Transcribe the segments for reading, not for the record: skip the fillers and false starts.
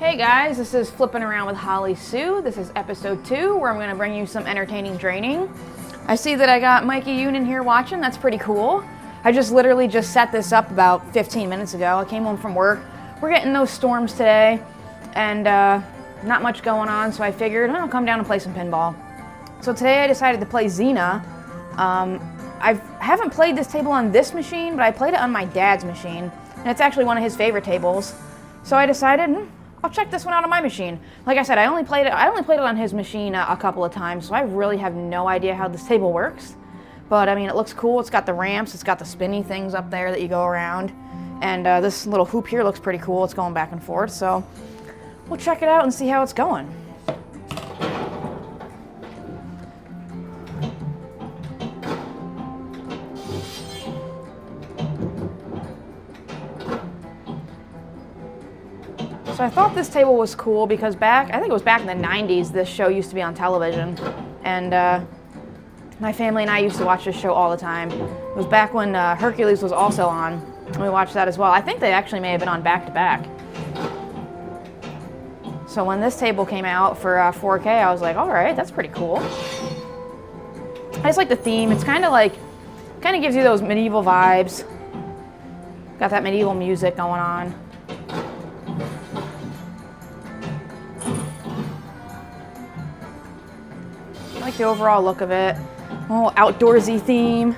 Hey guys, this is Flipping Around with Hollysu. This is episode 2 where I'm going to bring you some entertaining draining. I see that I got Mikey Yoon in here watching. That's pretty cool. I literally just set this up about 15 minutes ago. I came home from work. We're getting those storms today and not much going on, so I figured I'll come down and play some pinball. So today I decided to play Xena. I haven't played this table on this machine, but I played it on my dad's machine, and it's actually one of his favorite tables. So I decided I'll check this one out on my machine. Like I said, I only played it on his machine a couple of times, so I really have no idea how this table works. But I mean, it looks cool. It's got the ramps, it's got the spinny things up there that you go around, and this little hoop here looks pretty cool. It's going back and forth, so we'll check it out and see how it's going. So I thought this table was cool because I think it was back in the 90s, this show used to be on television. And my family and I used to watch this show all the time. It was back when Hercules was also on, and we watched that as well. I think they actually may have been on back-to-back. So when this table came out for 4K, I was like, all right, that's pretty cool. I just like the theme. It's kind of gives you those medieval vibes. Got that medieval music going on. I like the overall look of it. Oh, outdoorsy theme.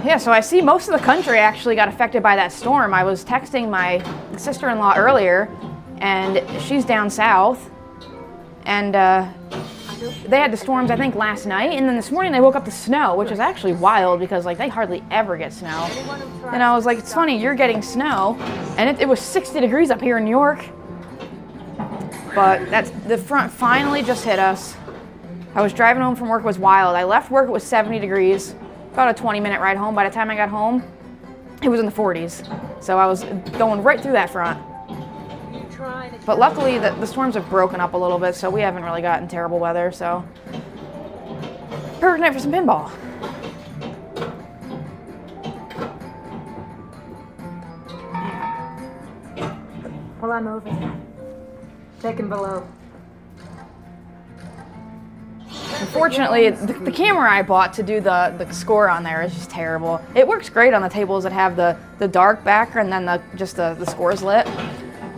Yeah, so I see most of the country actually got affected by that storm. I was texting my sister-in-law earlier, and she's down south, and they had the storms, I think, last night, and then this morning they woke up to snow, which is actually wild because they hardly ever get snow. And I was like, it's funny, you're getting snow, and it was 60 degrees up here in New York. But the front finally just hit us. I was driving home from work, it was wild. I left work, it was 70 degrees, about a 20-minute ride home. By the time I got home, it was in the 40s. So I was going right through that front. But luckily, the storms have broken up a little bit, so we haven't really gotten terrible weather, so perfect night for some pinball. Well, I'm over. Checking below. Unfortunately, the camera I bought to do the score on there is just terrible. It works great on the tables that have the dark background and then just the scores lit.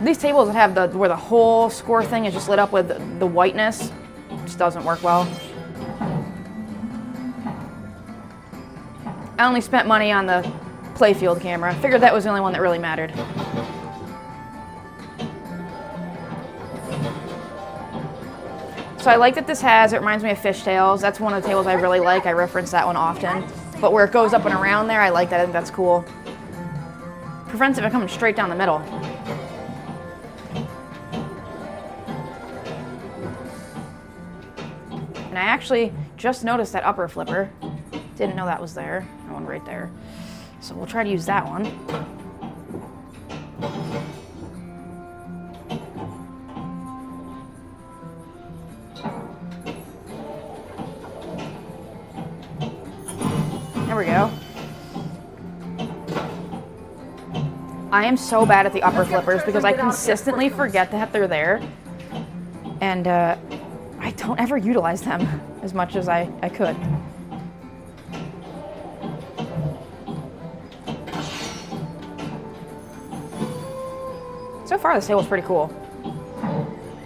These tables that have where the whole score thing is just lit up with the whiteness just doesn't work well. I only spent money on the playfield camera. Figured that was the only one that really mattered. So I like that this it reminds me of Fishtails. That's one of the tables I really like. I reference that one often. But where it goes up and around there, I like that. I think that's cool. Prevents it from coming straight down the middle. And I actually just noticed that upper flipper. Didn't know that was there. That one right there. So we'll try to use that one. There we go. I am so bad at the upper flippers because I consistently forget that they're there. And I don't ever utilize them as much as I could. So far, this table's pretty cool.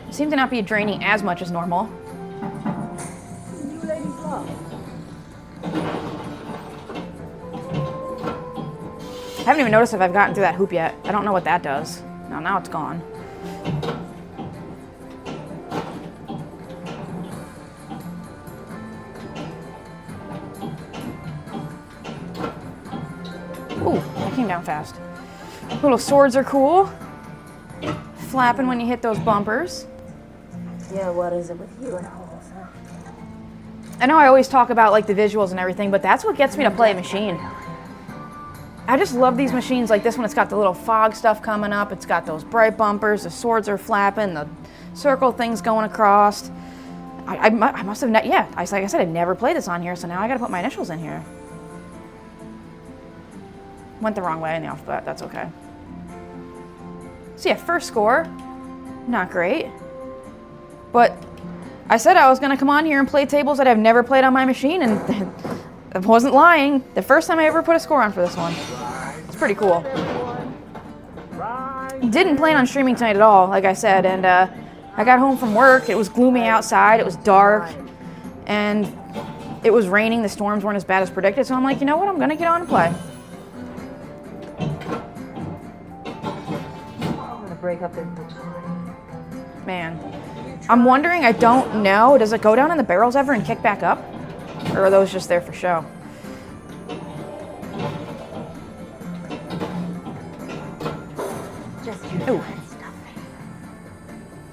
It seems to not be draining as much as normal. You ladies love. I haven't even noticed if I've gotten through that hoop yet. I don't know what that does. No, now it's gone. Ooh, that came down fast. Little swords are cool. Flapping when you hit those bumpers. Yeah, what is it with you and holes, huh? I know I always talk about the visuals and everything, but that's what gets me to play a machine. I just love these machines like this one. It's got the little fog stuff coming up. It's got those bright bumpers. The swords are flapping. The circle things going across. I must have, like I said, I've never played this on here, so now I gotta put my initials in here. Went the wrong way in the alphabet, that's okay. So yeah, first score, not great. But I said I was gonna come on here and play tables that I've never played on my machine, and I wasn't lying. The first time I ever put a score on for this one. It's pretty cool. Didn't plan on streaming tonight at all, like I said, and I got home from work. It was gloomy outside, it was dark, and it was raining. The storms weren't as bad as predicted, so I'm like, you know what, I'm gonna get on and play. I'm gonna break up their Man, I'm wondering, I don't know, does it go down in the barrels ever and kick back up? Or are those just there for show? Ooh.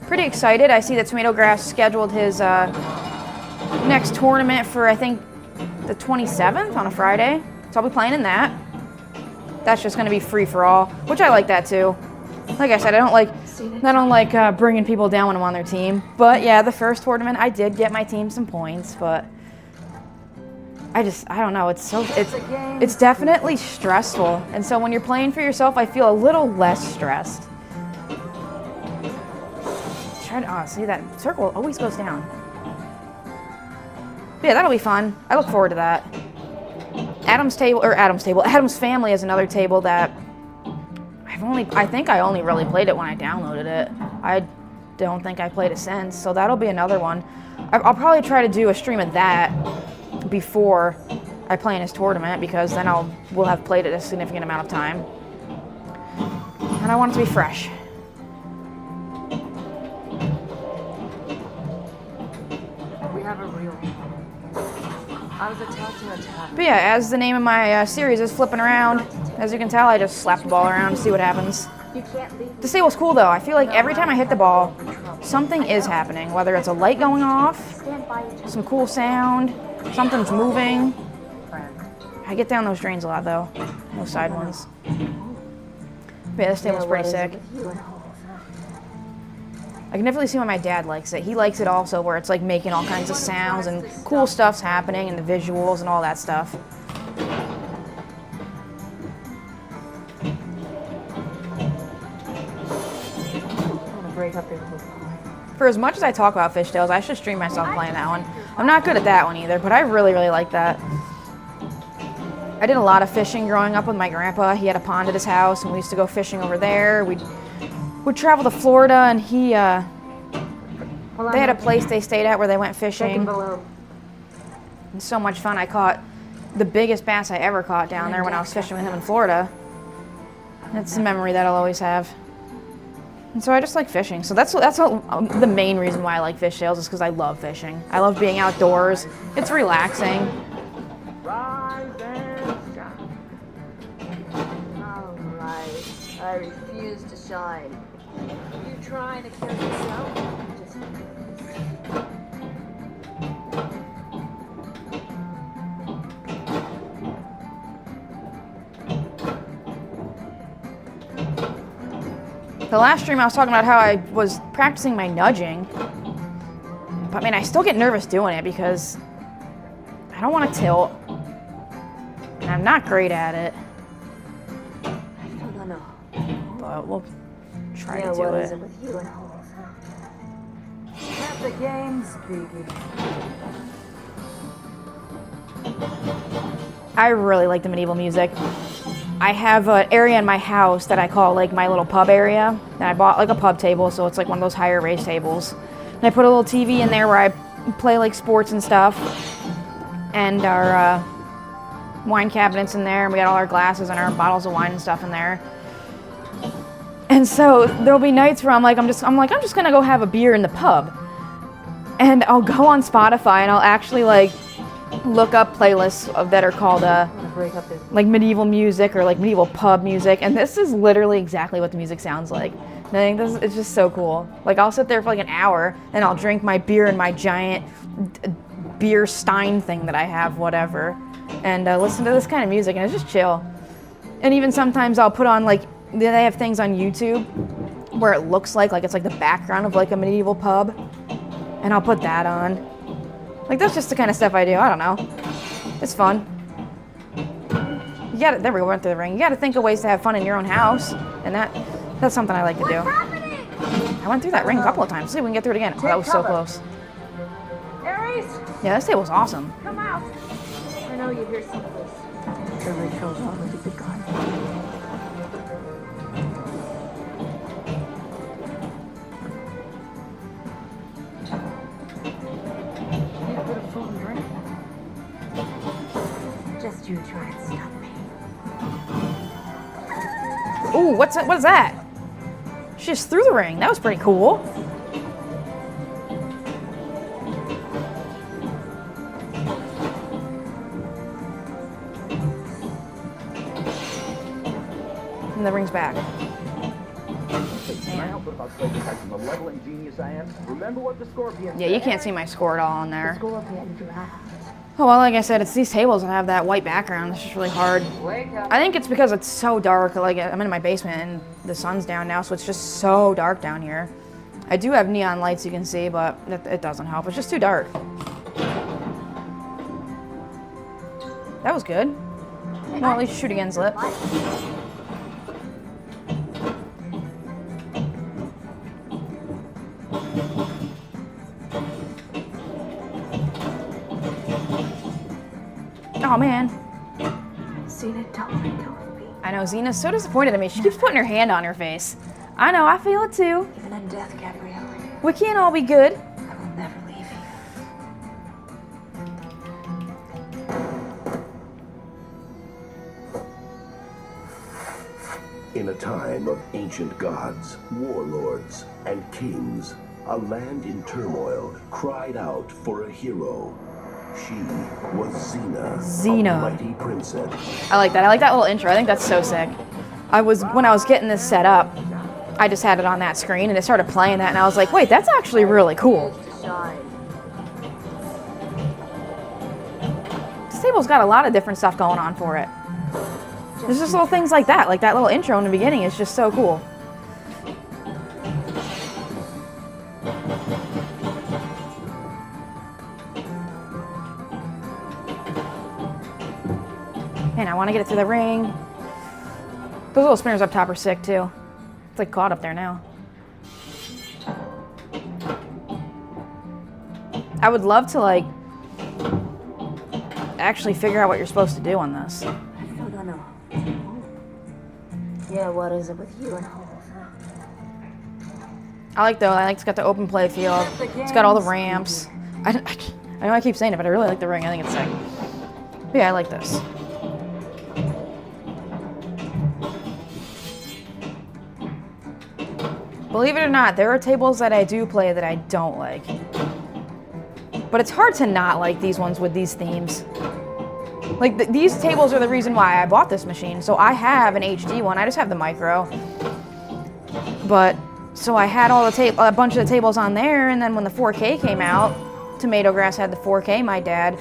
Pretty excited. I see that Tomato Grass scheduled his next tournament for, I think, the 27th on a Friday. So I'll be playing in that. That's just going to be free for all, which I like that too. Like I said, I don't like bringing people down when I'm on their team. But yeah, the first tournament I did get my team some points, but I don't know. It's definitely stressful, and so when you're playing for yourself, I feel a little less stressed. See, that circle always goes down. But yeah, that'll be fun. I look forward to that. Adam's Family is another table that I think I only really played it when I downloaded it. I don't think I played it since, so that'll be another one. I'll probably try to do a stream of that before I play in his tournament, because then we'll have played it a significant amount of time. And I want it to be fresh. We have a real. I was attached to a tap. But yeah, as the name of my series is flipping around, as you can tell, I just slap the ball around to see what happens. This table's cool though. I feel like every time I hit the ball, something is happening. Whether it's a light going off, some cool sound, something's moving. I get down those drains a lot though, those side ones. But yeah, this table's pretty sick. I can definitely see why my dad likes it. He likes it also, where it's like making all kinds of sounds and cool stuff's happening and the visuals and all that stuff. For as much as I talk about fishtails, I should stream myself playing that one. I'm not good at that one either, but I really, really like that. I did a lot of fishing growing up with my grandpa. He had a pond at his house, and we used to go fishing over there. We'd travel to Florida, and they had a place they stayed at where they went fishing. It's so much fun. I caught the biggest bass I ever caught down there when I was fishing with him in Florida. It's a memory that I'll always have. And so I just like fishing. So that's the main reason why I like fishtails, is because I love fishing. I love being outdoors. It's relaxing. Alright, I refuse to shine. You trying to kill yourself? The last stream I was talking about how I was practicing my nudging. But I mean, I still get nervous doing it because I don't want to tilt. And I'm not great at it. No. But we'll try to do What it. is it with you and Hollysu? Let the games begin. I really like the medieval music. I have an area in my house that I call like my little pub area. And I bought like a pub table, so it's like one of those higher raised tables. And I put a little TV in there where I play like sports and stuff. And our wine cabinets in there, and we got all our glasses and our bottles of wine and stuff in there. And so there'll be nights where I'm just gonna go have a beer in the pub. And I'll go on Spotify and I'll actually like look up playlists that are called like medieval music or like medieval pub music, and this is literally exactly what the music sounds like. And I think it's just so cool. Like I'll sit there for like an hour and I'll drink my beer in my giant beer stein thing that I have, whatever, and listen to this kind of music, and it's just chill. And even sometimes I'll put on like, they have things on YouTube where it looks like it's like the background of like a medieval pub. And I'll put that on. Like, that's just the kind of stuff I do. I don't know. It's fun. You gotta, there we go, went through the ring. You gotta think of ways to have fun in your own house. And that's something I like to do. I went through that ring a couple of times. See if we can get through it again. Oh, that was so close. Aries! Yeah, this table's awesome. Come out! I know you hear some of this. The ritual's already begun. Need a bit of food and drink? Just you try and stop me. Ooh, what is that? She just threw the ring. That was pretty cool. And the ring's back. Yeah, you can't see my score at all on there. Oh, well, like I said, it's these tables that have that white background. It's just really hard. I think it's because it's so dark. Like, I'm in my basement and the sun's down now, so it's just so dark down here. I do have neon lights you can see, but it doesn't help. It's just too dark. That was good. Well, at least shoot against lip. Oh man. Xena, don't let go of me. I know, Xena's so disappointed in me. She keeps putting her hand on her face. I know, I feel it too. Even in death, Gabrielle, We can't all be good. I will never leave you. In a time of ancient gods, warlords, and kings, a land in turmoil cried out for a hero. She was Xena, a mighty princess. I like that. I like that little intro. I think that's so sick. When I was getting this set up, I just had it on that screen and it started playing that and I was like, wait, that's actually really cool. This table's got a lot of different stuff going on for it. There's just little things like that little intro in the beginning is just so cool. Man, I want to get it through the ring. Those little spinners up top are sick too. It's like caught up there now. I would love to like actually figure out what you're supposed to do on this. I don't know. Yeah, what is it with you and Hollysu? I like it's got the open play field. It's got all the ramps. I know I keep saying it, but I really like the ring. I think it's sick. But yeah, I like this. Believe it or not, there are tables that I do play that I don't like. But it's hard to not like these ones with these themes. Like, these tables are the reason why I bought this machine. So I have an HD one, I just have the micro. But, so I had a bunch of the tables on there, and then when the 4K came out, Tomato Grass had the 4K, my dad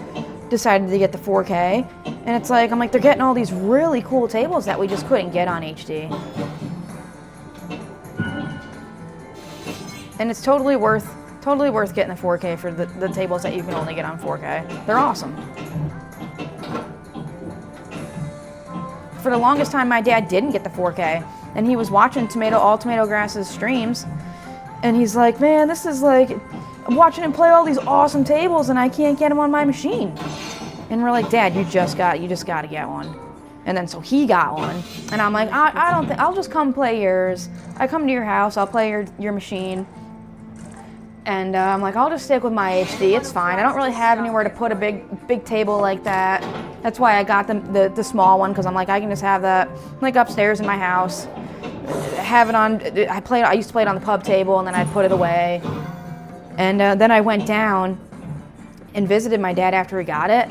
decided to get the 4K. And it's like, I'm like, they're getting all these really cool tables that we just couldn't get on HD. And it's totally worth getting the 4K for the tables that you can only get on 4K. They're awesome. For the longest time, my dad didn't get the 4K, and he was watching Tomato Grass's streams, and he's like, man, this is like, I'm watching him play all these awesome tables, and I can't get them on my machine. And we're like, Dad, you just got to get one. And then so he got one, and I'm like, I don't think, I'll just come play yours. I come to your house, I'll play your machine. And I'm like, I'll just stick with my HD, it's fine. I don't really have anywhere to put a big table like that. That's why I got the small one, because I'm like, I can just have that like upstairs in my house. Have it on, I used to play it on the pub table, and then I'd put it away. And then I went down and visited my dad after he got it,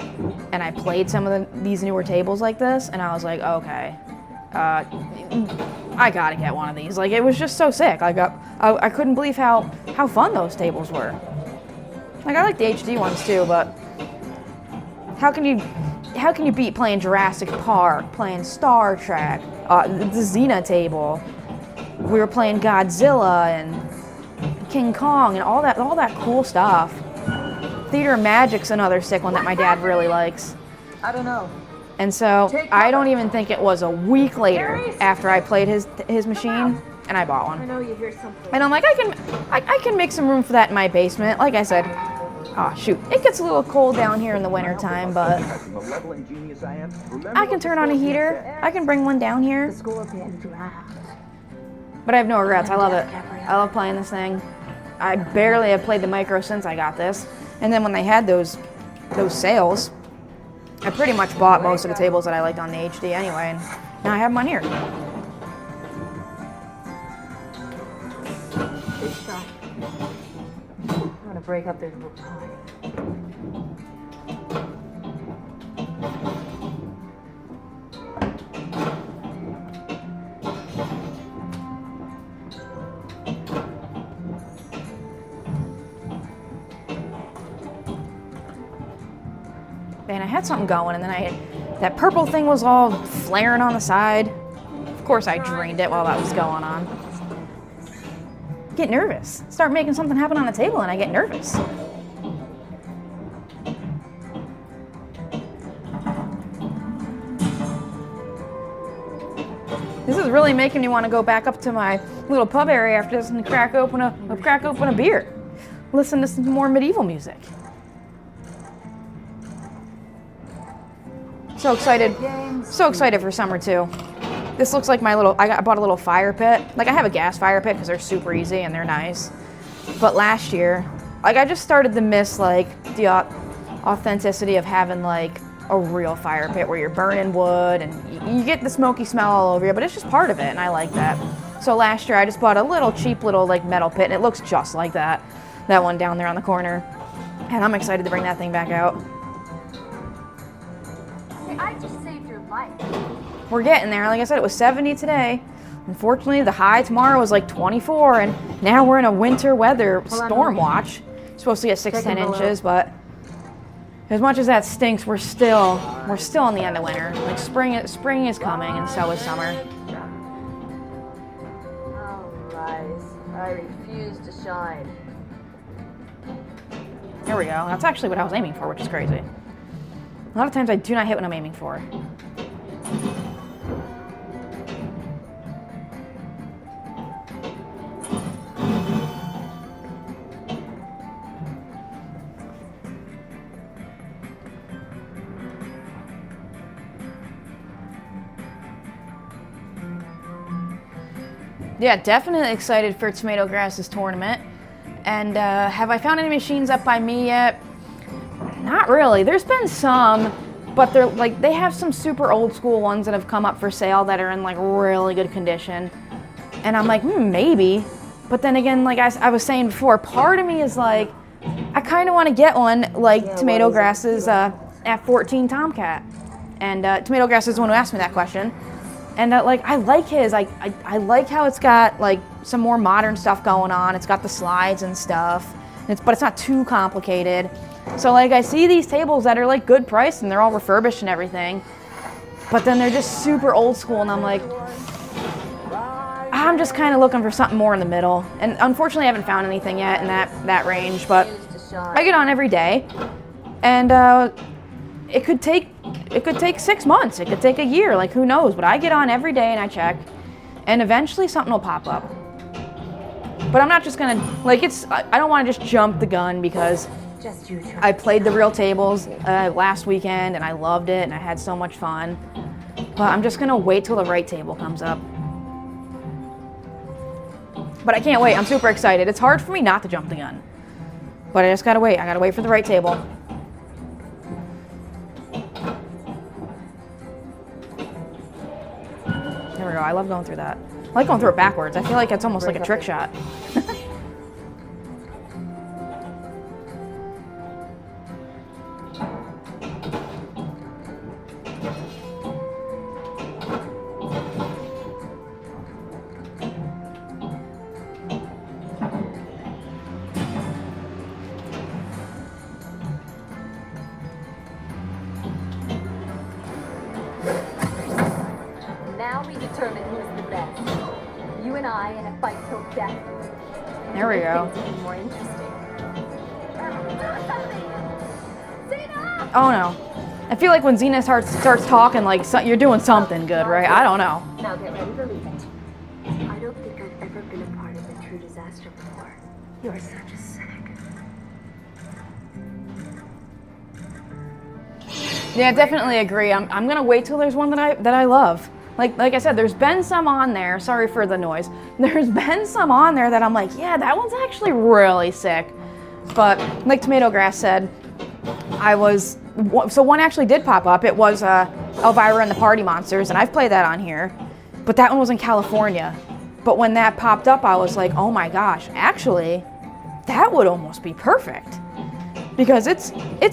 and I played some of these newer tables like this, and I was like, okay, I gotta get one of these. Like, it was just so sick. Like, I couldn't believe how fun those tables were. Like, I like the HD ones too, but how can you beat playing Jurassic Park, playing Star Trek, the Xena table? we were playing Godzilla and King Kong and all that cool stuff. Theater of Magic's another sick one that my dad really likes. I don't know. And so I don't even think it was a week later after I played his machine and I bought I one. know you hear something. And I'm like, I can make some room for that in my basement. Like I said, oh shoot, it gets a little cold down here in the winter time, but I can turn on a heater. I can bring one down here. The scorpion draft. But I have no regrets. I love it. I love playing this thing. I barely have played the micro since I got this. And then when they had those sales, I pretty much bought most of the tables that I liked on the HD anyway, and now I have them on here. Big shot. I'm gonna break up their little pie. And I had something going, and then that purple thing was all flaring on the side. Of course, I drained it while that was going on. Get nervous. Start making something happen on the table, and I get nervous. This is really making me want to go back up to my little pub area after this and crack open a beer. Listen to some more medieval music. So excited for summer too. This looks like I bought a little fire pit. Like I have a gas fire pit because they're super easy and they're nice. But last year, like I just started to miss like the authenticity of having like a real fire pit where you're burning wood and you get the smoky smell all over you, but it's just part of it and I like that. So last year I just bought a cheap little like metal pit and it looks just like that one down there on the corner. And I'm excited to bring that thing back out. I just saved your life. We're getting there. Like I said, it was 70 today. Unfortunately, the high tomorrow was like 24, and now we're in a winter weather storm watch. It's supposed to get 6 to 10 inches, but as much as that stinks, we're still in the end of winter. Like spring is coming, and so is summer. Oh, lies. I refuse to shine. There we go. That's actually what I was aiming for, which is crazy. A lot of times I do not hit what I'm aiming for. Yeah, definitely excited for Tomato Grass's tournament. And have I found any machines up by me yet? Not really. There's been some, but they have some super old school ones that have come up for sale that are in like really good condition. And I'm like, maybe. But then again, like I was saying before, part of me is like, I kind of want to get one like Tomato Grass's F14 Tomcat. And Tomato Grass is the one who asked me that question. And like I like his. I like how it's got like some more modern stuff going on. It's got the slides and stuff, but it's not too complicated. So like I see these tables that are like good price and they're all refurbished and everything, but then they're just super old school and I'm like, I'm just kind of looking for something more in the middle. And unfortunately I haven't found anything yet in that range, but I get on every day and it could take 6 months, it could take a year, like who knows, but I get on every day and I check and eventually something will pop up. But I'm not just gonna, like I don't want to just jump the gun because I played the real tables last weekend and I loved it and I had so much fun. But I'm just gonna wait till the right table comes up. But I can't wait, I'm super excited. It's hard for me not to jump the gun. But I just gotta wait, I gotta wait for the right table. There we go, I love going through that. I like going through it backwards. I feel like it's almost like a trick shot. Now we determine who's the best. You and I die in a fight till death. There we go. Things will be more interesting. Xena! Oh no. I feel like when Xena starts talking, like you're doing something good, right? I don't know. Now get ready to leave it. I don't think I've ever been a part of a true disaster before. You're such a cynic. Yeah, definitely agree. I'm gonna wait till there's one that I love. Like I said, there's been some on there. Sorry for the noise. There's been some on there that I'm like, yeah, that one's actually really sick. But like Tomato Grass said, so one actually did pop up. It was Elvira and the Party Monsters, and I've played that on here. But that one was in California. But when that popped up, I was like, oh my gosh, actually, that would almost be perfect. Because it's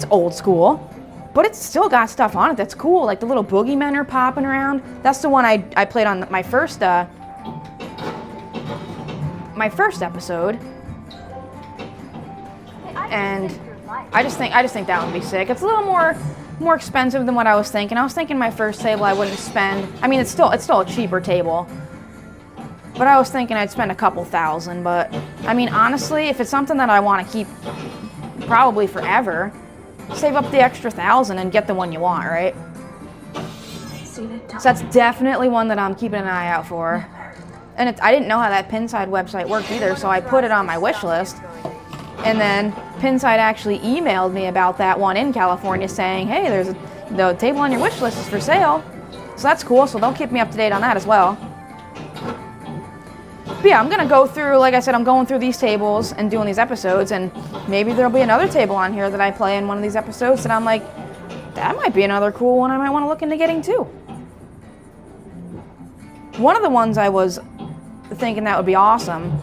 old school, but it's still got stuff on it that's cool. Like the little boogeymen are popping around. That's the one I played on my first episode. And I just think that would be sick. It's a little more expensive than what I was thinking. I was thinking my first table I wouldn't spend. I mean, it's still a cheaper table. But I was thinking I'd spend a couple $1,000. But I mean, honestly, if it's something that I want to keep probably forever, save up the extra $1,000 and get the one you want, right? So that's definitely one that I'm keeping an eye out for. And I didn't know how that Pinside website worked either, so I put it on my wish list. And then Pinside actually emailed me about that one in California saying, hey, the table on your wish list is for sale. So that's cool, so they'll keep me up to date on that as well. But yeah, I'm going to go through, like I said, I'm going through these tables and doing these episodes, and maybe there'll be another table on here that I play in one of these episodes that I'm like, that might be another cool one I might want to look into getting too. One of the ones I was thinking that would be awesome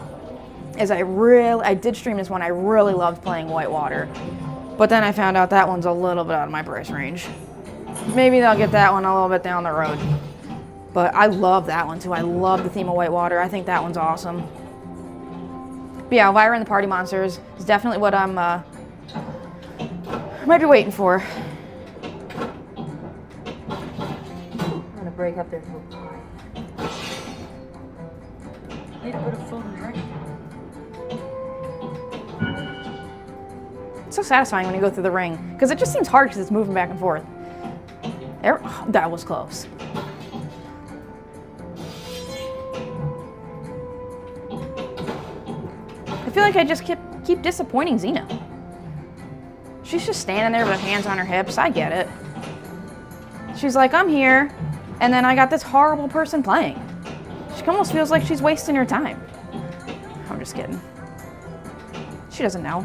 is I did stream this one. I really loved playing Whitewater, but then I found out that one's a little bit out of my price range. Maybe they'll get that one a little bit down the road. But I love that one too. I love the theme of Whitewater. I think that one's awesome. But yeah, Elvira and the Party Monsters is definitely what I'm might be waiting for. I'm gonna break up their whole pie. Need to put a food and drink. It's so satisfying when you go through the ring, because it just seems hard because it's moving back and forth. That was close. I feel like I just keep disappointing Xena. She's just standing there with her hands on her hips. I get it. She's like, I'm here, and then I got this horrible person playing. She almost feels like she's wasting her time. I'm just kidding. She doesn't know.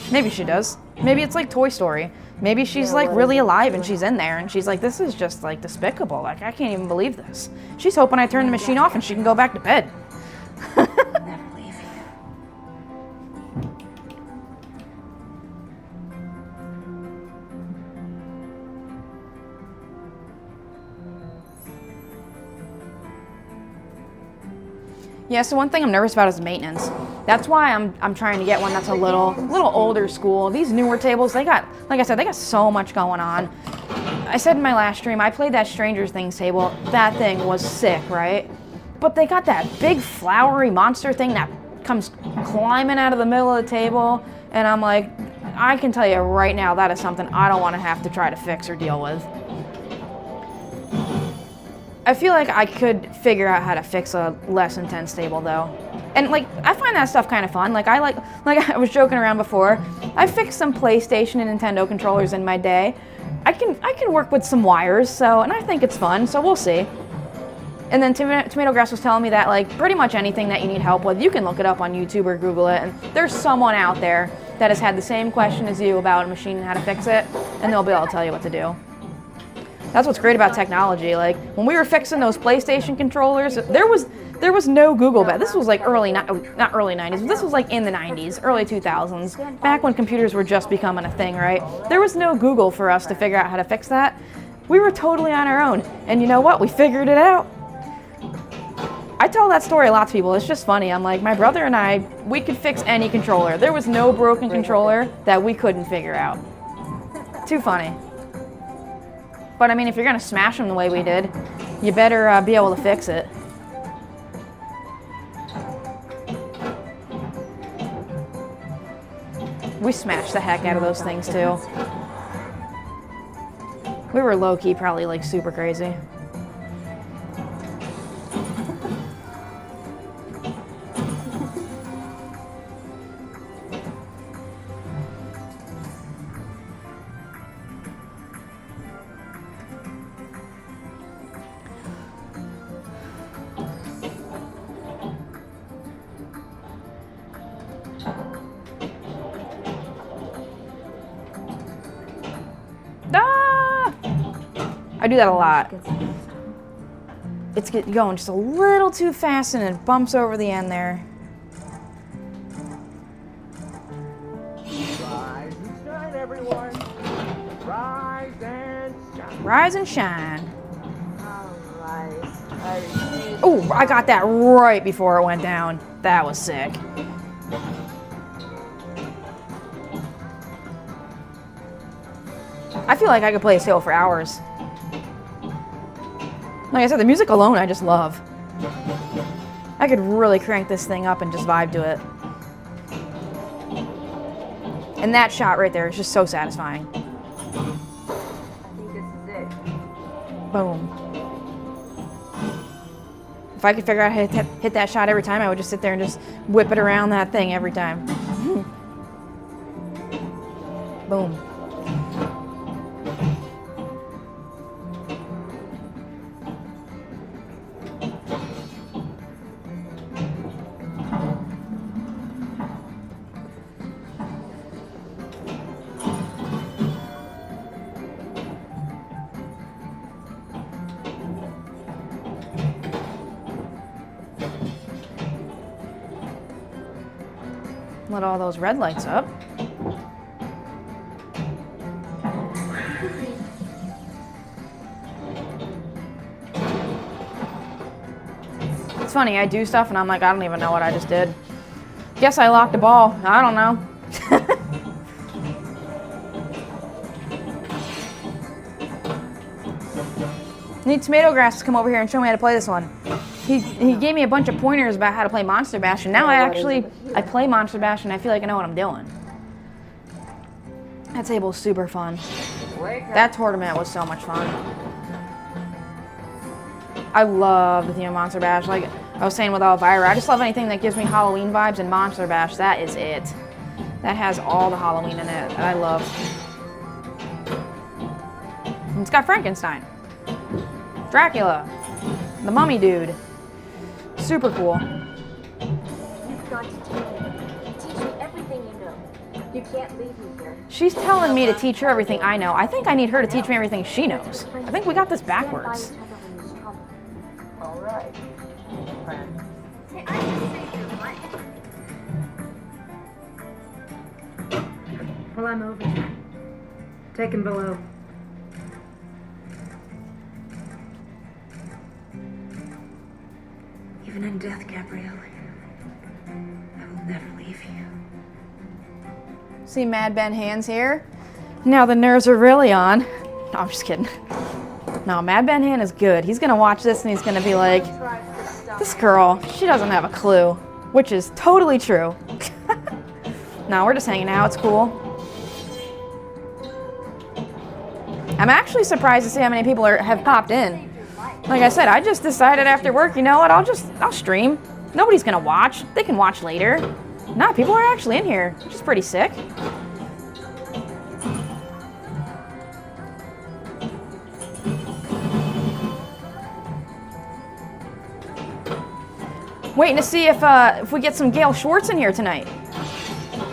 Maybe she does. Maybe it's like Toy Story. Maybe she's like really alive and she's in there and she's like, this is just like despicable. Like, I can't even believe this. She's hoping I turn the machine off and she can go back to bed. Never leave you. Yeah, so one thing I'm nervous about is maintenance. That's why I'm trying to get one that's a little older school. These newer tables, they got, like I said, they got so much going on. I said in my last stream, I played that Stranger Things table. That thing was sick, right? But they got that big flowery monster thing that comes climbing out of the middle of the table, and I'm like, I can tell you right now, that is something I don't want to have to try to fix or deal with. I feel like I could figure out how to fix a less intense table though. And like, I find that stuff kind of fun. Like I was joking around before, I fixed some PlayStation and Nintendo controllers in my day. I can work with some wires, so, and I think it's fun, so we'll see. And then Tomato Grass was telling me that like pretty much anything that you need help with, you can look it up on YouTube or Google it, and there's someone out there that has had the same question as you about a machine and how to fix it, and they'll be able to tell you what to do. That's what's great about technology. Like when we were fixing those PlayStation controllers, there was no Google back. This was like not early 90s, but this was like in the 90s, early 2000s, back when computers were just becoming a thing, right? There was no Google for us to figure out how to fix that. We were totally on our own, and you know what? We figured it out. I tell that story a lot to people. It's just funny. I'm like, my brother and I, we could fix any controller. There was no broken controller that we couldn't figure out. Too funny. But I mean, if you're gonna smash them the way we did, you better be able to fix it. We smashed the heck out of those things too. We were low-key probably like super crazy. I do that a lot. It's going just a little too fast and it bumps over the end there. Rise and shine, everyone. Rise and shine. Rise and shine. Alright. Oh, I got that right before it went down. That was sick. I feel like I could play a sail for hours. Like I said, the music alone I just love. I could really crank this thing up and just vibe to it. And that shot right there is just so satisfying. I think this is it. Boom. If I could figure out how to hit that shot every time, I would just sit there and just whip it around that thing every time. Boom. Let all those red lights up. It's funny, I do stuff and I'm like, I don't even know what I just did. Guess I locked a ball. I don't know. Need Tomato Grass to come over here and show me how to play this one. He gave me a bunch of pointers about how to play Monster Bash, and now I play Monster Bash and I feel like I know what I'm doing. That table's super fun. That tournament was so much fun. I love the theme of Monster Bash. Like I was saying with Elvira, I just love anything that gives me Halloween vibes, and Monster Bash, that is it. That has all the Halloween in it that I love. And it's got Frankenstein, Dracula, the mummy dude. Super cool. You've got to teach me everything you know. You can't leave me here. She's telling me to teach her everything I know. I think I need her to teach me everything she knows. I think we got this backwards. All right. Hey, I didn't say your life. Well, I'm over here. Take him below. Even in death, Gabrielle, I will never leave you. See Mad Ben Hands here? Now the nerves are really on. No, I'm just kidding. No, Mad Ben Hand is good. He's gonna watch this and he's gonna be like, this girl, she doesn't have a clue. Which is totally true. No, we're just hanging out, it's cool. I'm actually surprised to see how many people have popped in. Like I said, I just decided after work, you know what, I'll stream. Nobody's gonna watch. They can watch later. Nah, people are actually in here, which is pretty sick. Waiting to see if we get some Gail Schwartz in here tonight.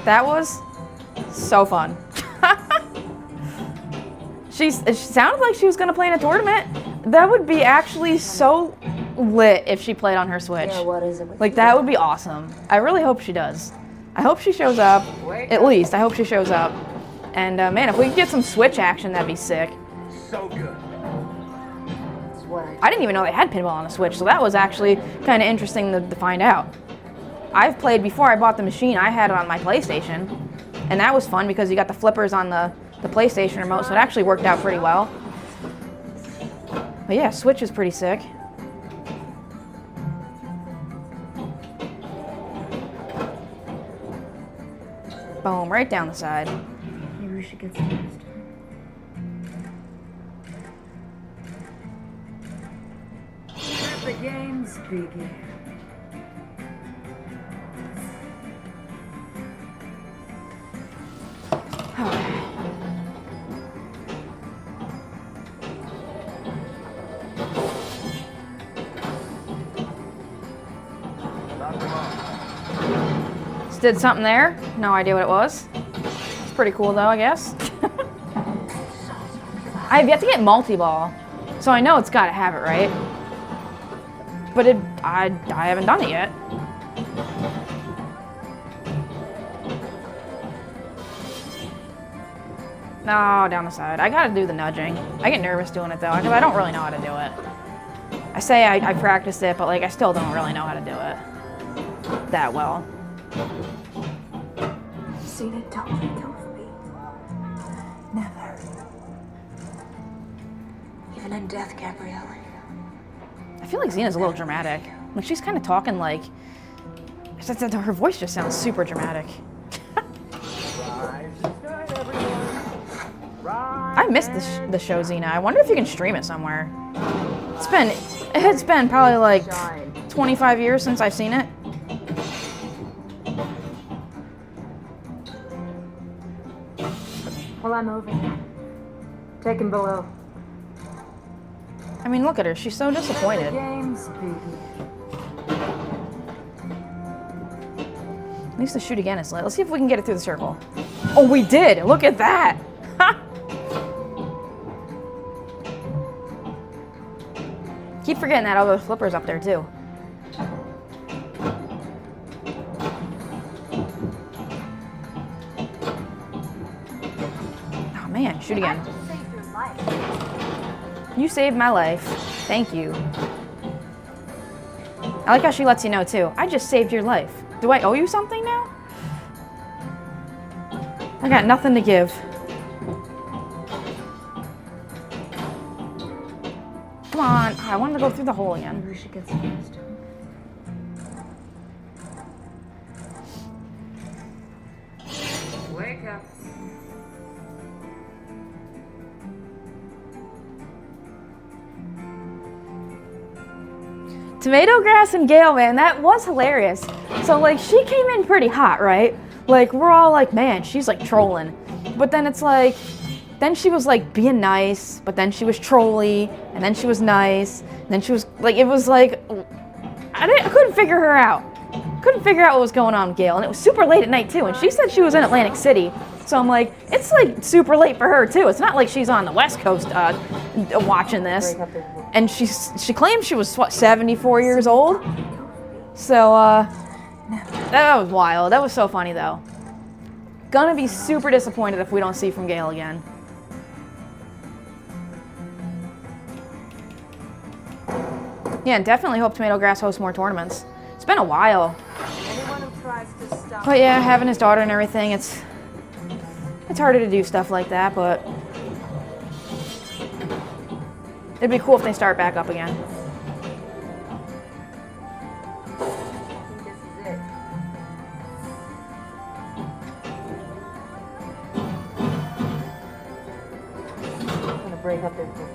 That was so fun. She sounded like she was gonna play in a tournament. That would be actually so lit if she played on her Switch. Yeah, what is it with Like that would be awesome. I really hope she does. I hope she shows up. At least I hope she shows up. And man, if we could get some Switch action, that'd be sick. So good. It's what I didn't even know they had pinball on the Switch, so that was actually kind of interesting to find out. I've played before I bought the machine. I had it on my PlayStation, and that was fun because you got the flippers on the PlayStation remote, so it actually worked out pretty well. But yeah, Switch is pretty sick. Boom, right down the side. Maybe we should get some rest. Let the games begin. Just did something there. No idea what it was. It's pretty cool though, I guess. I have yet to get multi-ball, so I know it's got to have it, right? But I haven't done it yet. No, down the side. I gotta do the nudging. I get nervous doing it though, because I don't really know how to do it. I say I practiced it, but like I still don't really know how to do it that well. Xena, don't let go of me. Never. Even in death, Gabrielle. I feel like Xena's a little dramatic. Like she's kind of talking like, her voice just sounds super dramatic. Rise and shine, everyone. Rise I missed the show Xena. I wonder if you can stream it somewhere. It's been probably like 25 years since I've seen it. Well, I'm over. Take him below. I mean, look at her. She's so disappointed. Games begin. At least the shoot again is lit. Let's see if we can get it through the circle. Oh, we did! Look at that! Ha! Keep forgetting that other flipper's up there, too. Oh, man. Shoot again. Saved your life. You saved my life. Thank you. I like how she lets you know, too. I just saved your life. Do I owe you something now? I got nothing to give. Come on. I wanted to go through the hole again. Maybe we should get some rest. Wake up. Tomato Grass and Gale, man, that was hilarious. So, like, she came in pretty hot, right? Like, we're all like, man, she's, like, trolling. But then it's like, then she was, like, being nice, but then she was trolly, and then she was nice, and then she was, like, it was like, I couldn't figure her out. Couldn't figure out what was going on with Gale, and it was super late at night, too, and she said she was in Atlantic City. So I'm like, it's, like, super late for her, too. It's not like she's on the West Coast watching this. And she claimed she was, what, 74 years old? So, that was wild. That was so funny, though. Gonna be super disappointed if we don't see from Gale again. Yeah, and definitely hope Tomato Grass hosts more tournaments. It's been a while. Anyone who tries to stop But yeah, having his daughter and everything, it's harder to do stuff like that, but it'd be cool if they start back up again. this is it. I'm gonna break up their group.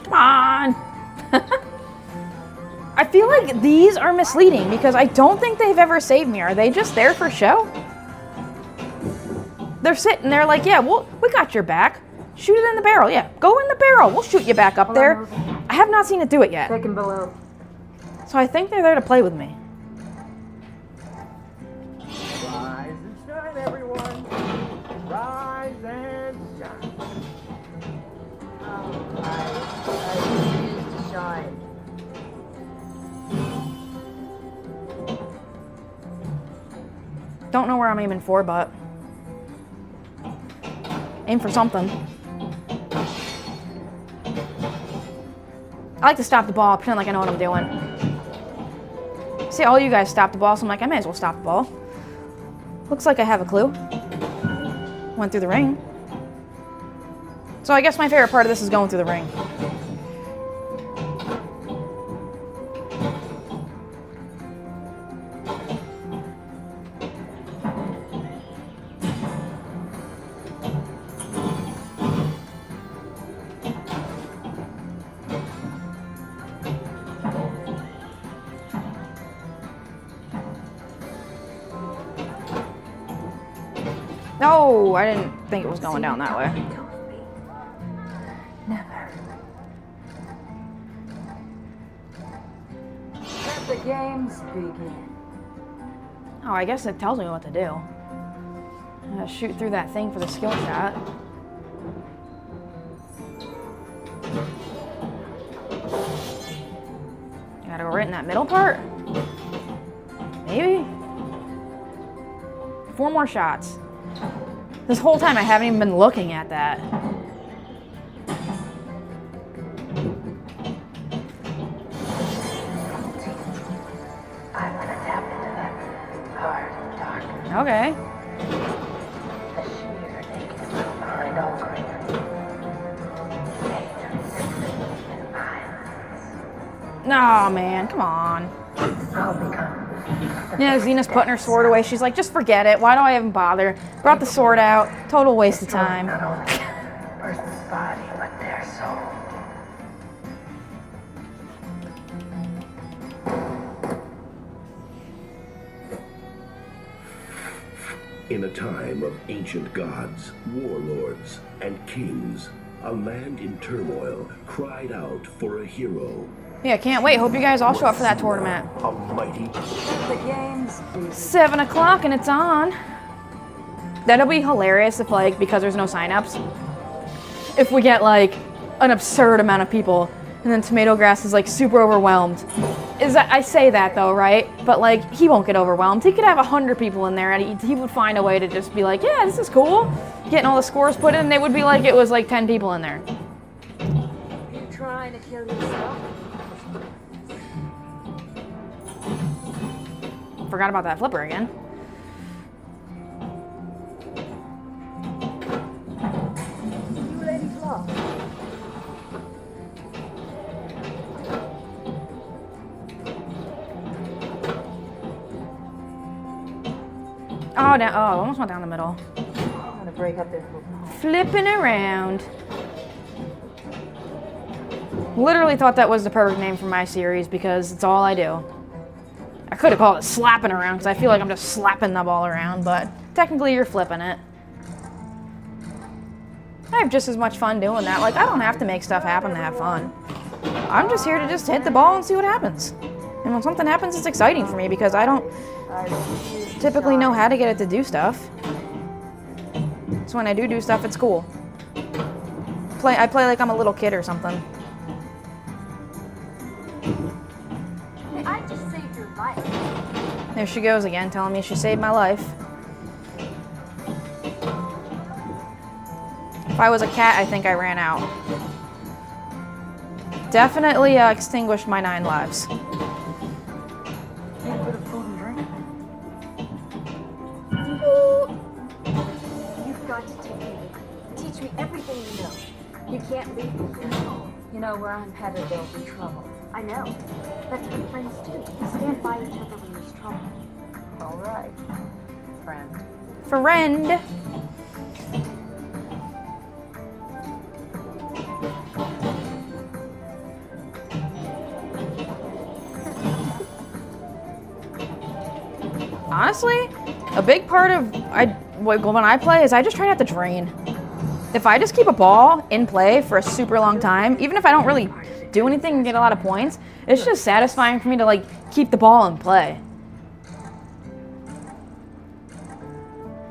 Come on! I feel like these are misleading because I don't think they've ever saved me. Are they just there for show? They're sitting there like, yeah, we got your back. Shoot it in the barrel. Yeah, go in the barrel. We'll shoot you back up there. I have not seen it do it yet. Take him below. So I think they're there to play with me. Rise and shine, everyone. Rise and shine. I refuse to shine. Don't know where I'm aiming for, but aim for something. I like to stop the ball, pretend like I know what I'm doing. See, all you guys stop the ball, so I'm like, I may as well stop the ball. Looks like I have a clue. Went through the ring. So I guess my favorite part of this is going through the ring. No, I didn't think it was going down that way. Told me. Never. Let the games begin. Oh, I guess it tells me what to do. Shoot through that thing for the skill shot. Gotta go right in that middle part? Maybe? 4 more shots. This whole time I haven't even been looking at that. I'm gonna tap into that hard, dark, Okay. the sheer naked behind all great. Hate and violence. Oh man, come on. I'll become Yeah, Xena's putting her sword away. She's like, just forget it. Why do I even bother? Brought the sword out. Total waste of time. not only a person's body, but their soul. In a time of ancient gods, warlords, and kings, a land in turmoil cried out for a hero. Yeah, can't wait. Hope you guys all show up for that tournament. A mighty The games begin. 7 o'clock and it's on. That'll be hilarious if, like, because there's no signups, if we get, like, an absurd amount of people and then Tomato Grass is, like, super overwhelmed. I say that, though, right? But, like, he won't get overwhelmed. He could have 100 people in there and he would find a way to just be like, yeah, this is cool. Getting all the scores put in, they would be like it was, like, 10 people in there. You trying to kill yourself? Forgot about that flipper again. You ladies lost. Oh, down, oh, almost went down the middle. I'm gonna break up this little Flipping around. Literally thought that was the perfect name for my series because it's all I do. I could have called it slapping around because I feel like I'm just slapping the ball around, but technically you're flipping it. I have just as much fun doing that. Like, I don't have to make stuff happen to have fun. I'm just here to just hit the ball and see what happens. And when something happens, it's exciting for me because I don't typically know how to get it to do stuff. So when I do stuff, it's cool. I play like I'm a little kid or something. I just saved your life. There she goes again, telling me she saved my life. If I was a cat, I think I ran out. Definitely extinguished my 9 lives. bit of food and drink. You've got to take me. Teach me everything you know. You can't leave me here. You know, where I'm headed, there'll be trouble. I know. That's what friends do. Stand by each other when there's trouble. All right, friend. Friend. Honestly, a big part of when I play is I just try not to drain. If I just keep a ball in play for a super long time, even if I don't really do anything and get a lot of points, it's just satisfying for me to like keep the ball in play.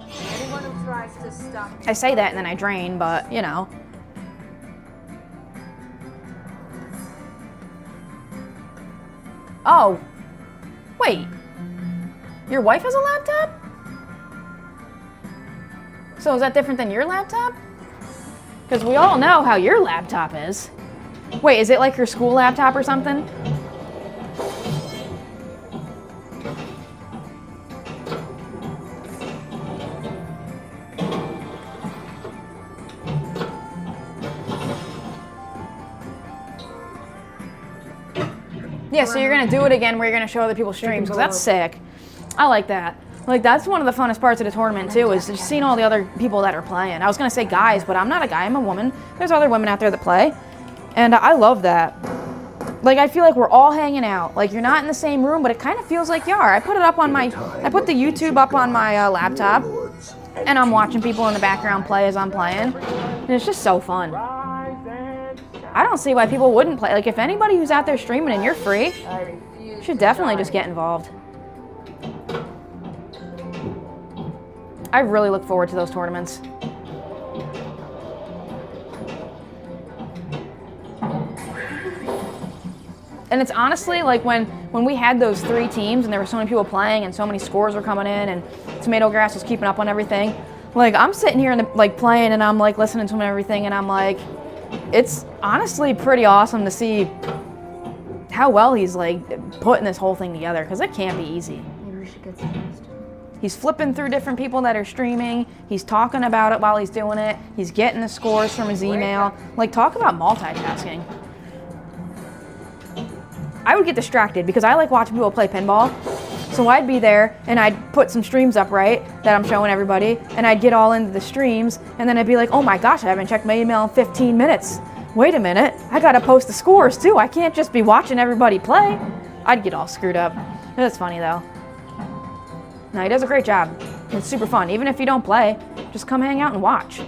Anyone who tries to stop me. I say that and then I drain, but you know. Oh, wait. Your wife has a laptop? So is that different than your laptop? Because we all know how your laptop is. Wait, is it like your school laptop or something? Yeah, so you're gonna do it again where you're gonna show other people's streams, because that's sick. I like that. Like, that's one of the funnest parts of the tournament, too, is just seeing all the other people that are playing. I was gonna say guys, but I'm not a guy, I'm a woman. There's other women out there that play, and I love that. Like, I feel like we're all hanging out. Like, you're not in the same room, but it kind of feels like you are. I put it up on my, I put the YouTube up on my laptop, and I'm watching people in the background play as I'm playing, and it's just so fun. I don't see why people wouldn't play. Like, if anybody who's out there streaming and you're free, you should definitely just get involved. I really look forward to those tournaments. And it's honestly like when we had those 3 teams and there were so many people playing and so many scores were coming in and Tomato Grass was keeping up on everything. Like, I'm sitting here and like playing and I'm like listening to him and everything, and I'm like, it's honestly pretty awesome to see how well he's like putting this whole thing together, because it can't be easy. Maybe we should get some rest. He's flipping through different people that are streaming. He's talking about it while he's doing it. He's getting the scores from his email. Like, talk about multitasking. I would get distracted because I like watching people play pinball. So I'd be there and I'd put some streams up, right, that I'm showing everybody, and I'd get all into the streams, and then I'd be like, oh my gosh, I haven't checked my email in 15 minutes. Wait a minute, I gotta post the scores too. I can't just be watching everybody play. I'd get all screwed up. That's funny though. No, he does a great job. It's super fun. Even if you don't play, just come hang out and watch.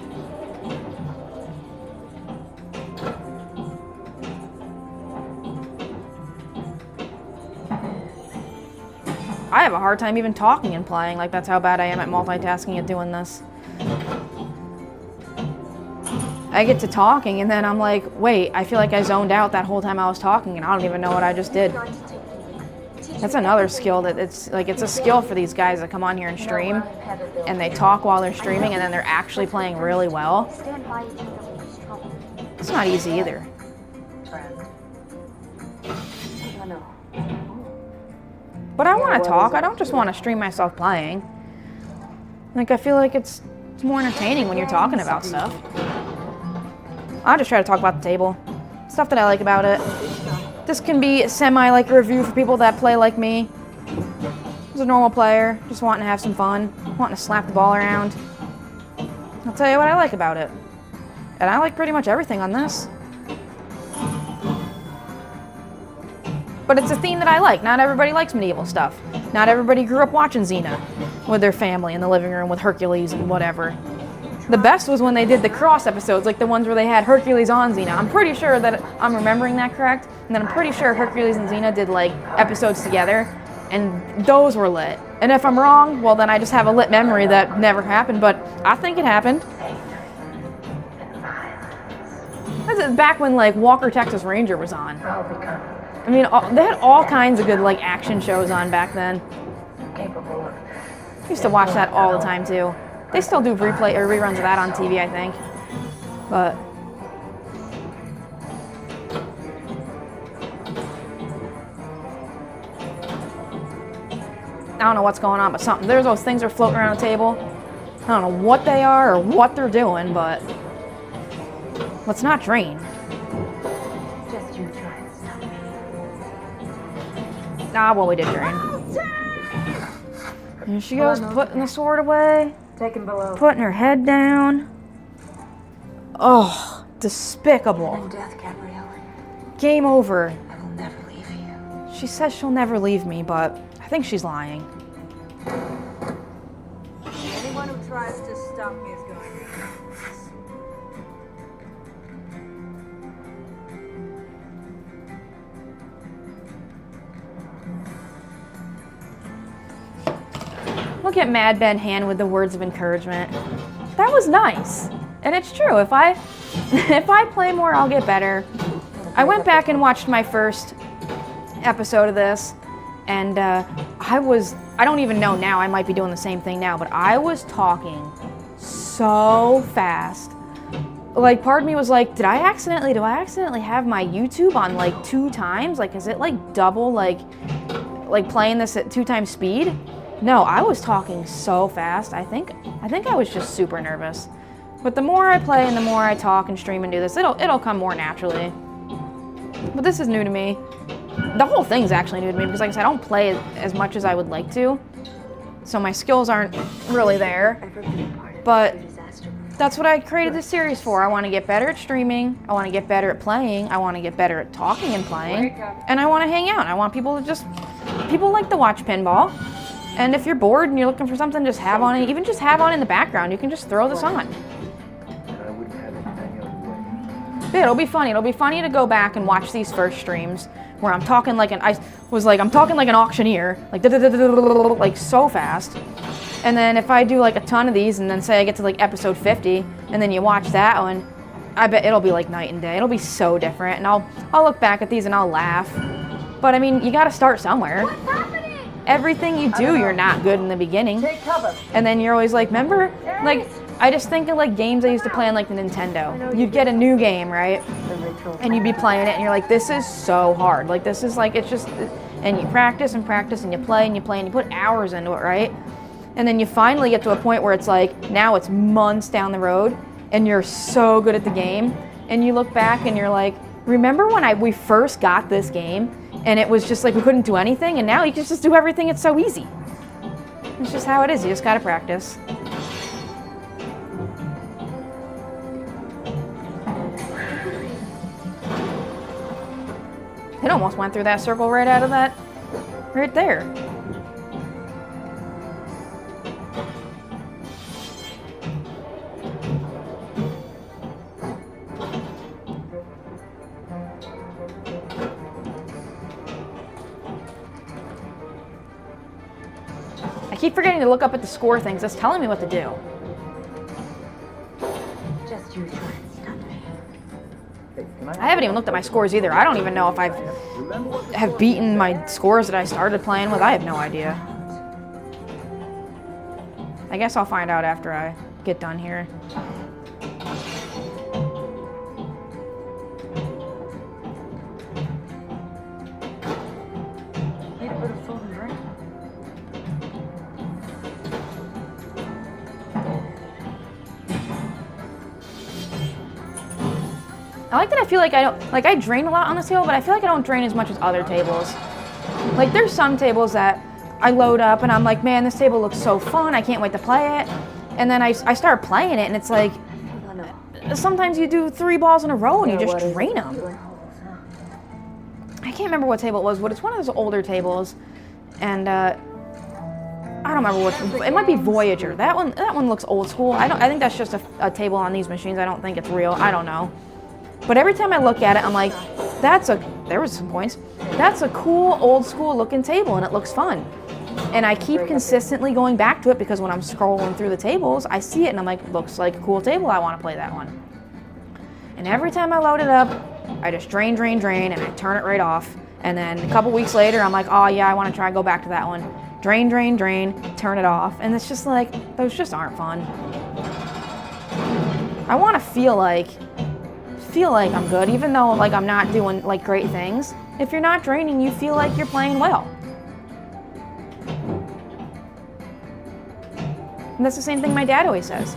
I have a hard time even talking and playing. Like, that's how bad I am at multitasking at doing this. I get to talking and then I'm like, wait, I feel like I zoned out that whole time I was talking and I don't even know what I just did. That's another skill that it's a skill for these guys that come on here and stream and they talk while they're streaming and then they're actually playing really well. It's not easy either. But I want to talk. I don't just want to stream myself playing. Like, I feel like it's more entertaining when you're talking about stuff. I'll just try to talk about the table. Stuff that I like about it. This can be semi like a review for people that play like me. As a normal player, just wanting to have some fun, wanting to slap the ball around. I'll tell you what I like about it. And I like pretty much everything on this. But it's a theme that I like. Not everybody likes medieval stuff. Not everybody grew up watching Xena with their family in the living room with Hercules and whatever. The best was when they did the cross episodes, like the ones where they had Hercules on Xena. I'm pretty sure that I'm remembering that correct. And then I'm pretty sure Hercules and Xena did like episodes together, and those were lit. And if I'm wrong, well then I just have a lit memory that never happened, but I think it happened. This is back when like Walker, Texas Ranger was on. I mean, they had all kinds of good like action shows on back then. I used to watch that all the time too. They still do replay or reruns of that on TV, I think. But I don't know what's going on, but something. There's those things that are floating around the table. I don't know what they are or what they're doing, but let's not drain. Just you try and stop me. Ah, well, we did drain. Here she goes, putting the sword away. Take him below. Putting her head down. Oh, despicable. In death, Gabrielle. Game over. I will never leave you. She says she'll never leave me, but I think she's lying. Anyone who tries to stop me is going to be Look at Mad Ben Hand with the words of encouragement. That was nice. And it's true. If I play more, I'll get better. I went back and watched my first episode of this, and I don't even know now, I might be doing the same thing now, but I was talking so fast. Like, part of me was like, do I accidentally have my YouTube on like 2 times? Like, is it like double, like playing this at 2 times speed? No, I was talking so fast. I think I was just super nervous. But the more I play and the more I talk and stream and do this, it'll come more naturally. But this is new to me. The whole thing's actually new to me because, like I said, I don't play as much as I would like to. So my skills aren't really there. But that's what I created this series for. I want to get better at streaming. I want to get better at playing. I want to get better at talking and playing. And I want to hang out. I want people like to watch pinball. And if you're bored and you're looking for something, just have on it. Even just have on in the background. You can just throw this on. And I wouldn't have it any other way. Yeah, it'll be funny. It'll be funny to go back and watch these first streams where I'm talking like I'm talking like an auctioneer, like so fast. And then if I do like a ton of these and then say I get to like episode 50 and then you watch that one, I bet it'll be like night and day. It'll be so different. And I'll look back at these and I'll laugh. But I mean, you got to start somewhere. What's happening? Everything you do, you're not good in the beginning. Take cover. And then you're always like, remember? Like, I just think of like games I used to play on like the Nintendo. You'd get a new game, right? And you'd be playing it and you're like, this is so hard. Like, this is like, it's just, and you practice and practice and you play and you play and you put hours into it, right? And then you finally get to a point where it's like, now it's months down the road and you're so good at the game. And you look back and you're like, remember when we first got this game and it was just like we couldn't do anything, and now you can just do everything. It's so easy. It's just how it is. You just gotta practice. It almost went through that circle right out of that, right there. I keep forgetting to look up at the score things. It's telling me what to do. Just you try and stop me. Hey, can I haven't even looked at my scores either. I don't even know if I have beaten my scores that I started playing with. I have no idea. I guess I'll find out after I get done here. Need a bit of food and drink. I like that I feel like I drain a lot on this table, but I feel like I don't drain as much as other tables. Like, there's some tables that I load up and I'm like, man, this table looks so fun, I can't wait to play it. And then I start playing it and it's like, sometimes you do 3 balls in a row and you just drain them. I can't remember what table it was, but it's one of those older tables. And I don't remember which, it might be Voyager. That one looks old school. I think that's just a table on these machines. I don't think it's real. I don't know. But every time I look at it, I'm like, there was some points. That's a cool, old school looking table and it looks fun. And I keep consistently going back to it because when I'm scrolling through the tables, I see it and I'm like, looks like a cool table, I want to play that one. And every time I load it up, I just drain, and I turn it right off. And then a couple weeks later, I'm like, oh yeah, I want to try and go back to that one. Drain, turn it off. And it's just like, those just aren't fun. I want to feel like I'm good, even though like I'm not doing like great things. If you're not draining, you feel like you're playing well. And that's the same thing my dad always says.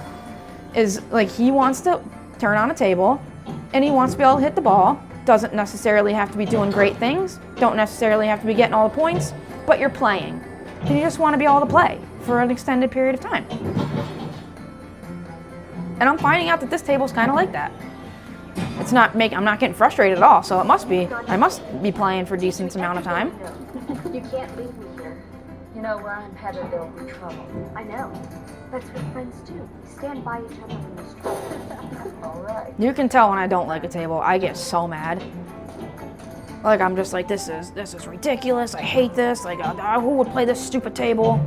Is like he wants to turn on a table and he wants to be able to hit the ball. Doesn't necessarily have to be doing great things. Don't necessarily have to be getting all the points, but you're playing. And you just want to be able to play for an extended period of time. And I'm finding out that this table's kind of like that. I'm not getting frustrated at all, so I must be playing for a decent amount of time. You can't leave me here. You know, where I'm headed, there'll be trouble. I know. That's what friends do. We stand by each other when there's trouble. All right. You can tell when I don't like a table. I get so mad. Like, I'm just like, this is ridiculous. I hate this. Like, who would play this stupid table?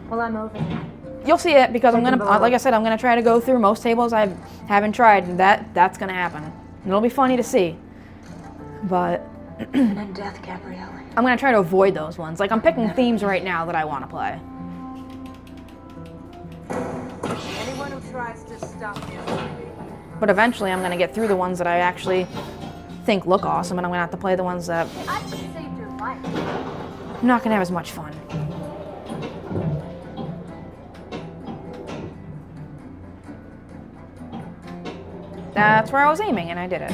Well, I'm over that. You'll see it because I'm gonna, like I said, I'm gonna try to go through most tables I haven't tried, and that's gonna happen. And it'll be funny to see. But And death, Gabrielle. I'm gonna try to avoid those ones. Like, I'm picking themes right now that I want to play. Anyone who tries to stop me is going to be. But eventually, I'm gonna get through the ones that I actually think look awesome, and I'm gonna have to play the ones that I just saved your life. I'm not gonna have as much fun. That's where I was aiming, and I did it.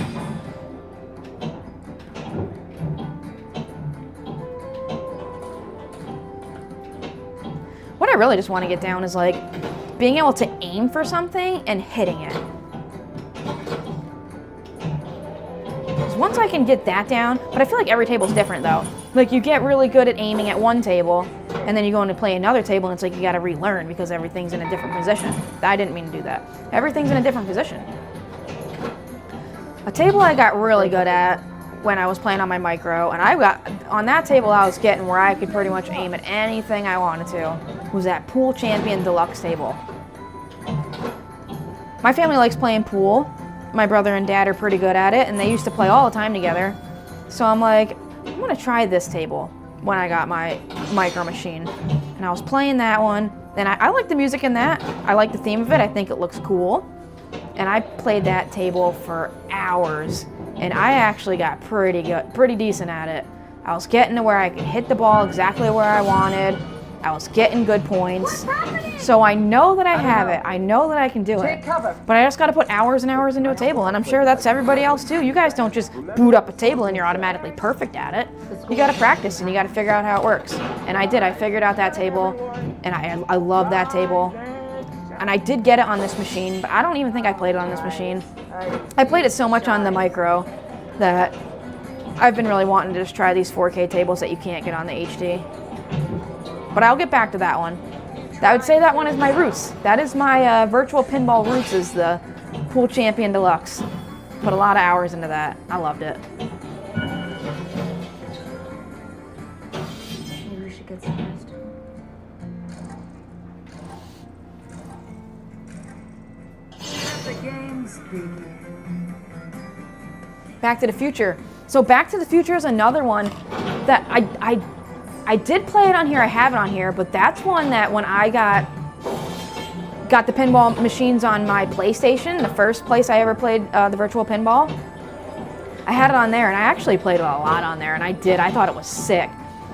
What I really just want to get down is like being able to aim for something and hitting it. 'Cause once I can get that down, but I feel like every table's different though. Like you get really good at aiming at one table, And then you go in to play another table and it's like you gotta relearn because everything's in a different position. I didn't mean to do that. Everything's in a different position. A table I got really good at when I was playing on my micro, and on that table I was getting where I could pretty much aim at anything I wanted to, was that Pool Champion Deluxe table. My family likes playing pool. My brother and dad are pretty good at it, and they used to play all the time together. So I'm like, I'm gonna try this table when I got my micro machine. And I was playing that one, and I like the music in that. I like the theme of it, I think it looks cool. And I played that table for hours, and I actually got pretty decent at it. I was getting to where I could hit the ball exactly where I wanted. I was getting good points. So I know that I have it. I know that I can do it. But I just got to put hours and hours into a table, and I'm sure that's everybody else too. You guys don't just boot up a table and you're automatically perfect at it. You got to practice and you got to figure out how it works. And I did. I figured out that table, and I love that table. And I did get it on this machine, but I don't even think I played it on this machine. I played it so much on the micro that I've been really wanting to just try these 4K tables that you can't get on the HD. But I'll get back to that one. I would say that one is my roots. That is my virtual pinball roots, is the Pool Champion Deluxe. Put a lot of hours into that. I loved it. Maybe we should get some rest. The games begin. Back to the Future. So Back to the Future is another one that I did play it on here. I have it on here, but that's one that when I got the pinball machines on my PlayStation, the first place I ever played the virtual pinball, I had it on there, and I actually played it a lot on there, and I thought it was sick.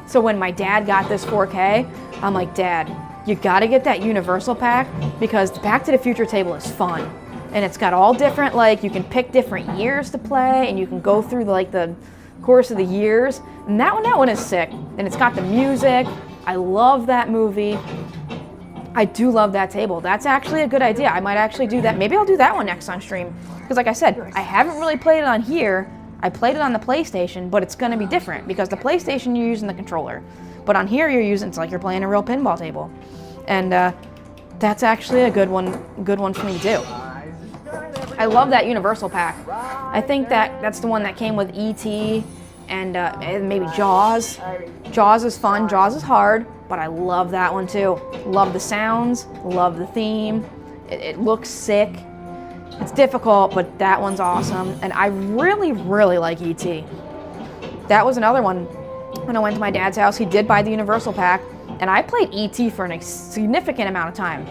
So when my dad got this 4K, I'm like, Dad, you gotta get that Universal pack, because the Back to the Future table is fun. And it's got all different, like, you can pick different years to play, and you can go through the course of the years. And that one is sick. And it's got the music. I love that movie. I do love that table. That's actually a good idea. I might actually do that. Maybe I'll do that one next on stream. Because like I said, I haven't really played it on here. I played it on the PlayStation, but it's going to be different because the PlayStation you're using the controller. But on here it's like you're playing a real pinball table. And that's actually a good one for me to do. I love that Universal pack. I think that's the one that came with E.T. and maybe Jaws. Jaws is fun, Jaws is hard, but I love that one too. Love the sounds, love the theme. It looks sick. It's difficult, but that one's awesome. And I really, really like E.T. That was another one. When I went to my dad's house, he did buy the Universal pack, and I played E.T. for a significant amount of time.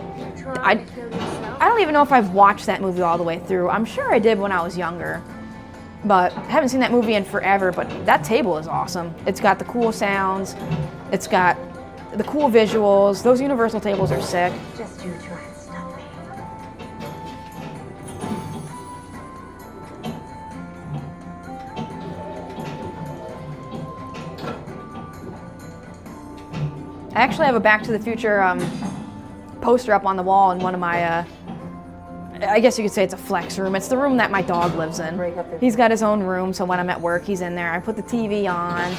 I don't even know if I've watched that movie all the way through. I'm sure I did when I was younger, but I haven't seen that movie in forever. But that table is awesome. It's got the cool sounds. It's got the cool visuals. Those Universal tables are sick. Just you trying to stop me. I actually have a Back to the Future poster up on the wall in one of my, I guess you could say it's a flex room. It's the room that my dog lives in. He's got his own room, so when I'm at work, he's in there. I put the TV on.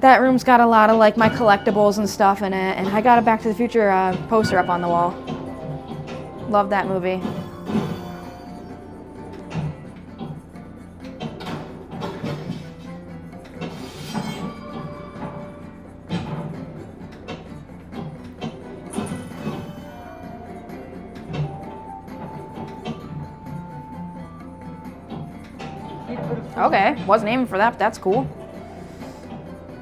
That room's got a lot of like my collectibles and stuff in it, and I got a Back to the Future poster up on the wall. Love that movie. Okay, wasn't aiming for that, but that's cool.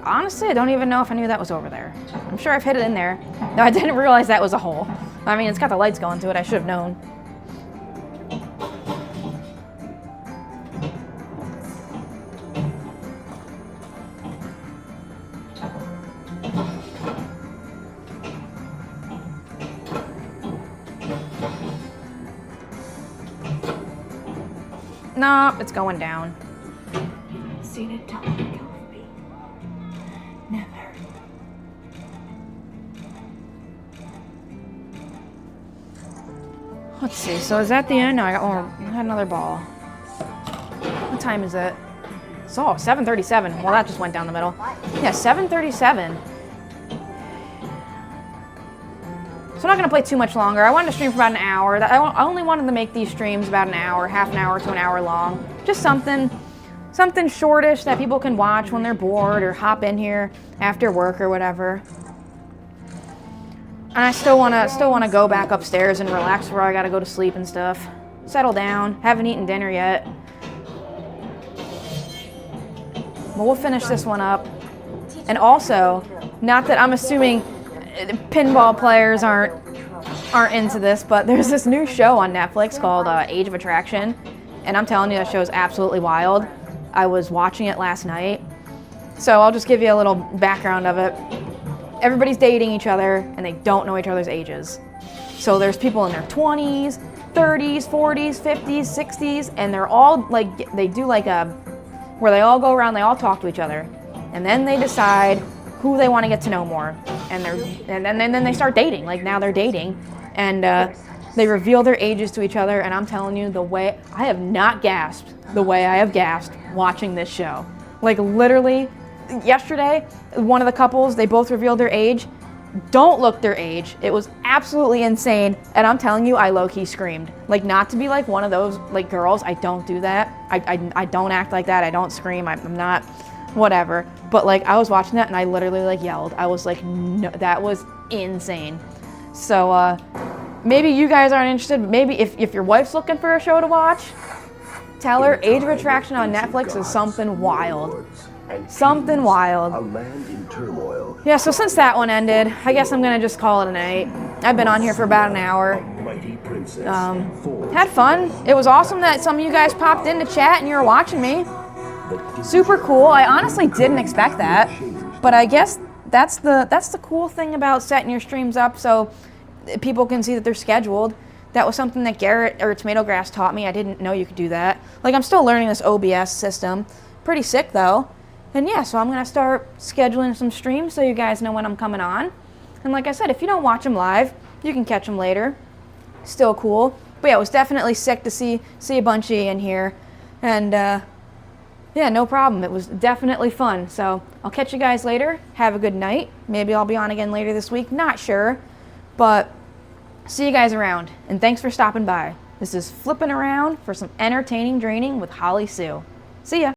Honestly, I don't even know if I knew that was over there. I'm sure I've hit it in there. No, I didn't realize that was a hole. I mean, it's got the lights going to it. I should have known. No, it's going down. Xena, don't let go of me. Never. Let's see, so is that the end? No, I got another ball. What time is it? So, 7:37. Well, that just went down the middle. Yeah, 7:37. I'm not going to play too much longer. I wanted to stream for about an hour. I only wanted to make these streams about an hour, half an hour to an hour long. Just something shortish that people can watch when they're bored or hop in here after work or whatever. And I still want to go back upstairs and relax before I got to go to sleep and stuff. Settle down. Haven't eaten dinner yet. But we'll finish this one up. And also, not that I'm assuming pinball players aren't into this, but there's this new show on Netflix called Age of Attraction, and I'm telling you, that show is absolutely wild. I was watching it last night, so I'll just give you a little background of it. Everybody's dating each other, and they don't know each other's ages. So there's people in their 20s, 30s, 40s, 50s, 60s, and they're all like, they do like a, where they all go around, they all talk to each other, and then they decide who they want to get to know more, and then they start dating. Like now they're dating, and they reveal their ages to each other. And I'm telling you, the way I have not gasped the way I have gasped watching this show. Like literally, yesterday, one of the couples, they both revealed their age. Don't look their age. It was absolutely insane, and I'm telling you, I low-key screamed. Like not to be like one of those like girls. I don't do that. I don't act like that. I don't scream. I'm not. Whatever, but like I was watching that and I literally like yelled. I was like, no, that was insane. So maybe you guys aren't interested, but maybe if your wife's looking for a show to watch, tell her Age of Attraction on Netflix is something wild. Something wild. A land in turmoil. Yeah, so since that one ended, I guess I'm gonna just call it a night. I've been on here for about an hour. Mighty princess. Had fun. It was awesome that some of you guys popped into chat and you were watching me. Super cool. I honestly didn't expect that, but I guess that's the cool thing about setting your streams up so people can see that they're scheduled. That was something that Garrett or Tomato Grass taught me. I didn't know you could do that. Like I'm still learning this OBS system. Pretty sick though. And yeah, so I'm gonna start scheduling some streams so you guys know when I'm coming on. And like I said, if you don't watch them live, you can catch them later. Still cool. But yeah, it was definitely sick to see a bunch of you in here. And yeah, no problem. It was definitely fun. So I'll catch you guys later. Have a good night. Maybe I'll be on again later this week. Not sure. But see you guys around. And thanks for stopping by. This is Flipping Around for some entertaining draining with Hollysu. See ya.